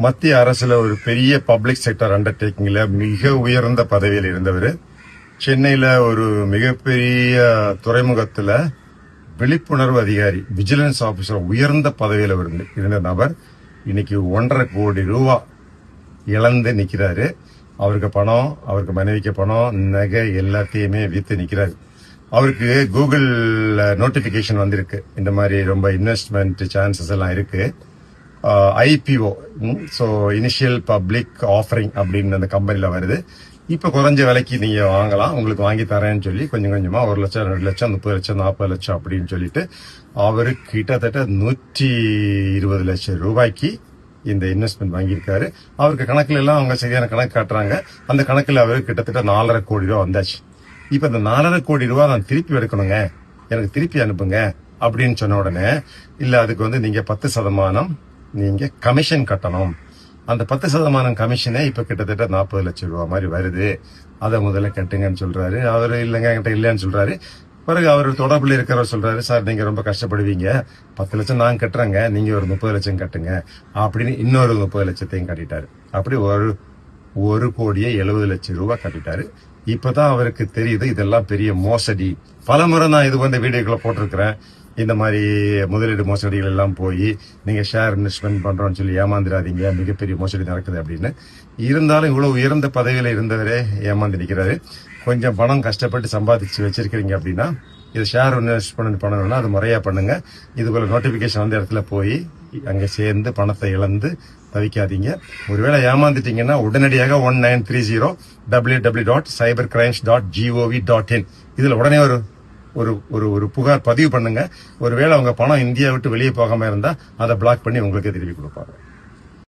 மத்திய அரசுல ஒரு பெரிய பப்ளிக் செக்டர் அண்டர்டேக்கிங்ல மிக உயர்ந்த பதவியில் இருந்தவர். சென்னையில ஒரு மிகப்பெரிய துறைமுகத்துல விழிப்புணர்வு அதிகாரி, விஜிலன்ஸ் ஆபீசர், உயர்ந்த பதவியில இருந்த நபர் இன்னைக்கு 1.5 கோடி ரூபாய் இழந்து நிக்கிறாரு. அவருக்கு பணம், அவருக்கு மனைவிக்கு பணம், நகை எல்லாத்தையுமே வித்து நிக்கிறாரு. அவருக்கு கூகுள் நோட்டிபிகேஷன் வந்திருக்கு, இந்த மாதிரி ரொம்ப இன்வெஸ்ட்மெண்ட் சான்சஸ் எல்லாம் இருக்கு. IPO, so initial public offering அப்படின்னு அந்த கம்பெனில வருது. இப்ப குறைஞ்ச விலைக்கு நீங்க வாங்கலாம், உங்களுக்கு வாங்கி தரேன்னு சொல்லி கொஞ்சம் கொஞ்சமா 1 லட்சம், 2 லட்சம், 30 லட்சம், 40 லட்சம் அப்படின்னு சொல்லிட்டு அவரு கிட்டத்தட்ட 120 லட்சம் ரூபாய்க்கு இந்த இன்வெஸ்ட்மெண்ட் வாங்கியிருக்காரு. அவருக்கு கணக்குல எல்லாம் அவங்க சரியான கணக்கு காட்டுறாங்க. அந்த கணக்குல அவருக்கு கிட்டத்தட்ட 4.5 கோடி ரூபாய் வந்தாச்சு. இப்ப இந்த 4.5 கோடி ரூபாய் நான் திருப்பி எடுக்கணுங்க, எனக்கு திருப்பி அனுப்புங்க அப்படின்னு சொன்ன உடனே, இல்ல அதுக்கு வந்து நீங்க 10% நீங்க கமிஷன் கட்டணும். அந்த 10% கமிஷனே இப்ப கிட்டத்தட்ட 40 லட்சம் ரூபாய் மாதிரி வருது, அதை முதல்ல கட்டுங்கன்னு சொல்றாரு. அவரு இல்லங்க என்கிட்ட இல்லன்னு சொல்றாரு. பிறகு அவர் தொடர்புல இருக்கிறவர் சொல்றாரு, சார் நீங்க ரொம்ப கஷ்டப்படுவீங்க, 10 லட்சம் நான் கட்டுறேங்க, நீங்க ஒரு 30 லட்சம் கட்டுங்க அப்படின்னு இன்னொரு 30 லட்சத்தையும் கட்டிட்டாரு. அப்படி 1 கோடியே 70 லட்சம் ரூபாய் கட்டிட்டாரு. இப்பதான் அவருக்கு தெரியுது இதெல்லாம் பெரிய மோசடி. பலமுறை நான் இது வந்து வீடியோக்களை போட்டிருக்கிறேன். இந்த மாதிரி முதலீடு மோசடிகள் எல்லாம் போய் நீங்க ஷேர் இன்வெஸ்ட்மெண்ட் பண்றோம்னு சொல்லி ஏமாந்துடாதீங்க, மிகப்பெரிய மோசடி நடக்குது அப்படின்னு. இருந்தாலும் இவ்வளவு உயர்ந்த பதவியில இருந்தவரே ஏமாந்து நிக்கிறாரு. கொஞ்சம் பணம் கஷ்டப்பட்டு சம்பாதிச்சு வச்சிருக்கீங்க அப்படின்னா, இது ஷேர் இன்வெஸ்ட்மெண்ட் பண்ணணும்னா அது முறையா பண்ணுங்க. இது போல நோட்டிபிகேஷன் வந்த இடத்துல போய் அங்க சேர்ந்து பணத்தை இழந்து தவிக்காதீங்க. ஒருவேளை ஏமாந்துட்டீங்கன்னா உடனடியாக 1930 www.cybercrimes.gov.in இதுல உடனே ஒரு புகார் பதிவு பண்ணுங்க. ஒருவேளை அவங்க பணம் இந்தியா விட்டு வெளியே போகாம இருந்தா அதை பிளாக் பண்ணி உங்களுக்கு திருப்பி கொடுப்பாங்க.